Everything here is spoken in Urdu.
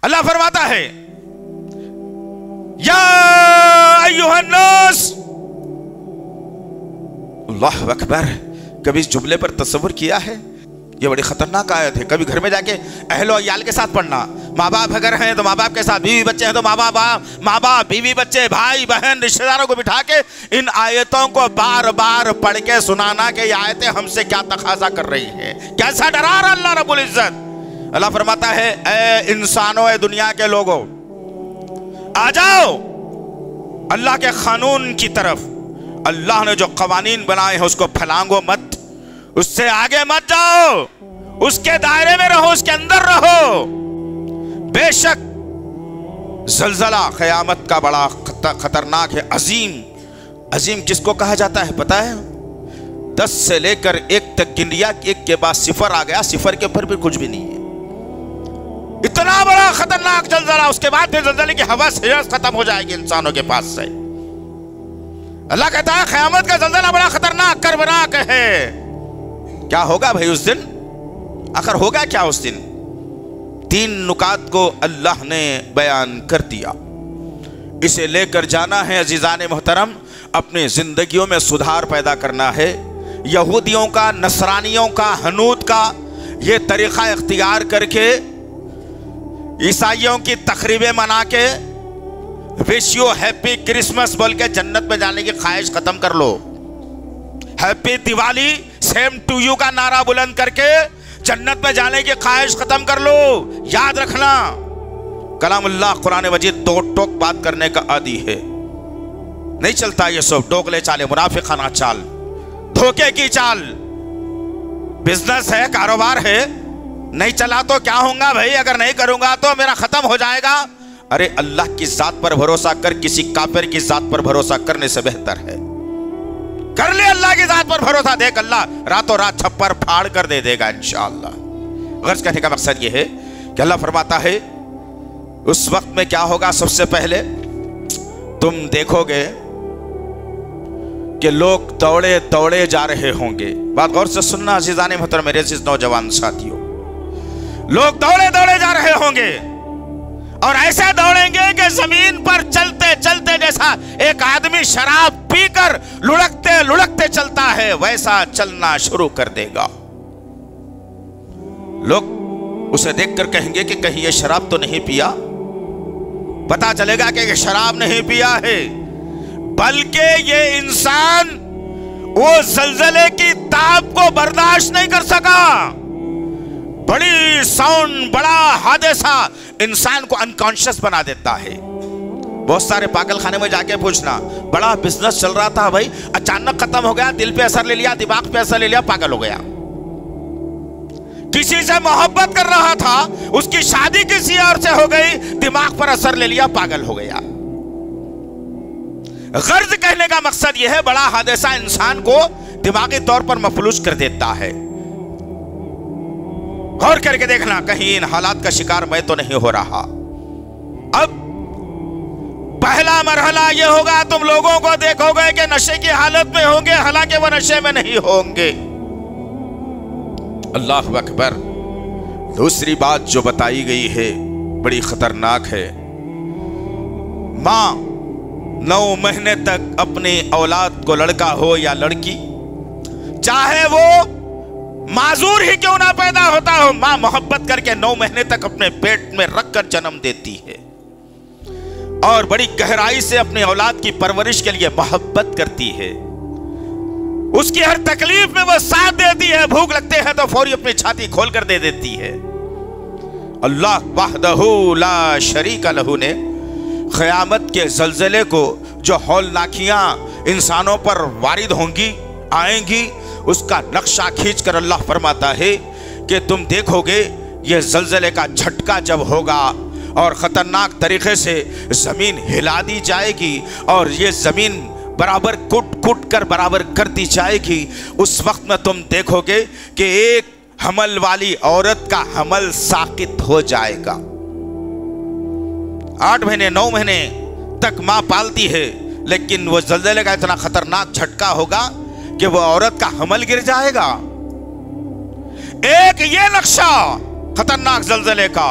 اللہ فرماتا ہے یا ایھا الناس، اللہ اکبر، کبھی اس جملے پر تصور کیا ہے؟ یہ بڑی خطرناک آیت ہے. کبھی گھر میں جا کے اہل و عیال کے ساتھ پڑھنا. ماں باپ اگر ہیں تو ماں باپ کے ساتھ، بیوی بچے ہیں تو ماں باپ بیوی بچے بھائی بہن رشتہ داروں کو بٹھا کے ان آیتوں کو بار بار پڑھ کے سنانا کہ یہ آیتیں ہم سے کیا تقاضا کر رہی ہیں، کیسا ڈرا رہا اللہ رب العزت. اللہ فرماتا ہے اے انسانوں، اے دنیا کے لوگوں، آ جاؤ اللہ کے قانون کی طرف. اللہ نے جو قوانین بنائے ہیں اس کو پھلانگو مت، اس سے آگے مت جاؤ، اس کے دائرے میں رہو، اس کے اندر رہو. بے شک زلزلہ قیامت کا بڑا خطرناک ہے. عظیم کس کو کہا جاتا ہے پتہ ہے؟ 10 سے لے کر 1 تک گن لیا، 1 کے بعد 0 آ گیا، 0 کے اوپر بھی کچھ بھی نہیں ہے. اتنا بڑا خطرناک زلزلہ. اس کے بعد پھر زلزلے کی حوث ختم ہو جائے گی انسانوں کے پاس سے. اللہ کہتا ہے قیامت کا زلزلہ بڑا خطرناک کربناک ہے. کیا ہوگا بھائی اس دن؟ آخر ہوگا کیا اس دن؟ 3 نکات کو اللہ نے بیان کر دیا. اسے لے کر جانا ہے عزیزان محترم، اپنی زندگیوں میں سدھار پیدا کرنا ہے. یہودیوں کا، نصرانیوں کا، ہنود کا یہ طریقہ اختیار کر کے عیسائیوں کی تقریبیں منا کے وش یو ہیپی کرسمس بول کے جنت میں جانے کی خواہش ختم کر لو. Happy Diwali same to you کا نعرہ بلند کر کے جنت میں جانے کی خواہش ختم کر لو. یاد رکھنا کلام اللہ قرآن مجید 2 ٹوک بات کرنے کا عادی ہے. نہیں چلتا یہ سب ڈوکلے چالے، منافقانہ چال، دھوکے کی چال. بزنس ہے، کاروبار ہے، نہیں چلا تو کیا ہوں گا بھائی، اگر نہیں کروں گا تو میرا ختم ہو جائے گا. ارے اللہ کی ذات پر بھروسہ کر، کسی کافر کی ذات پر بھروسہ کرنے سے بہتر ہے. کر لے اللہ کی ذات پر بھروسہ، دیکھ اللہ راتوں رات چھپر پھاڑ کر دے دے گا انشاءاللہ. غرض کہنے کا مقصد یہ ہے کہ اللہ فرماتا ہے اس وقت میں کیا ہوگا. سب سے پہلے تم دیکھو گے کہ لوگ دوڑے دوڑے جا رہے ہوں گے. بات غور سے سننا عزیزان محترم، میرے عزیز نوجوان ساتھیوں. لوگ دوڑے دوڑے جا رہے ہوں گے اور ایسے دوڑیں گے کہ زمین پر چلتے چلتے جیسا ایک آدمی شراب پی کر لڑکتے لڑکتے چلتا ہے ویسا چلنا شروع کر دے گا. لوگ اسے دیکھ کر کہیں گے کہ کہیں یہ شراب تو نہیں پیا. پتا چلے گا کہ یہ شراب نہیں پیا ہے، بلکہ یہ انسان وہ زلزلے کی تاب کو برداشت نہیں کر سکا. بڑی ساؤنڈ، بڑا حادثہ انسان کو انکانشس بنا دیتا ہے. بہت سارے پاگل خانے میں جا کے پوچھنا، بڑا بزنس چل رہا تھا بھائی، اچانک ختم ہو گیا، دل پہ اثر لے لیا، دماغ پہ اثر لے لیا، پاگل ہو گیا. کسی سے محبت کر رہا تھا، اس کی شادی کسی اور سے ہو گئی، دماغ پر اثر لے لیا، پاگل ہو گیا. غرض کہنے کا مقصد یہ ہے بڑا حادثہ انسان کو دماغی طور پر مفلوج کر دیتا ہے. غور کر کے دیکھنا کہیں ان حالات کا شکار میں تو نہیں ہو رہا. اب پہلا مرحلہ یہ ہوگا، تم لوگوں کو دیکھو گے کہ نشے کی حالت میں ہوں گے، حالانکہ وہ نشے میں نہیں ہوں گے. اللہ اکبر. دوسری بات جو بتائی گئی ہے بڑی خطرناک ہے. ماں 9 مہینے تک اپنی اولاد کو، لڑکا ہو یا لڑکی، چاہے وہ معذور ہی کیوں نہ پیدا ہوتا ہو، ماں محبت کر کے 9 مہینے تک اپنے پیٹ میں رکھ کر جنم دیتی ہے اور بڑی گہرائی سے اپنی اولاد کی پرورش کے لیے محبت کرتی ہے. اس کی ہر تکلیف میں وہ ساتھ دیتی ہے، بھوک لگتے ہیں تو فوری اپنی چھاتی کھول کر دے دیتی ہے. اللہ وحدہ لا شریک لہ نے قیامت کے زلزلے کو، جو ہولناکیاں انسانوں پر وارد ہوں گی، آئیں گی، اس کا نقشہ کھینچ کر اللہ فرماتا ہے کہ تم دیکھو گے یہ زلزلے کا جھٹکا جب ہوگا اور خطرناک طریقے سے زمین ہلا دی جائے گی اور یہ زمین برابر کٹ کٹ کر برابر کر دی جائے گی، اس وقت میں تم دیکھو گے کہ ایک حمل والی عورت کا حمل ساقط ہو جائے گا. 8 مہینے 9 مہینے تک ماں پالتی ہے، لیکن وہ زلزلے کا اتنا خطرناک جھٹکا ہوگا کہ وہ عورت کا حمل گر جائے گا. ایک یہ نقشہ خطرناک زلزلے کا.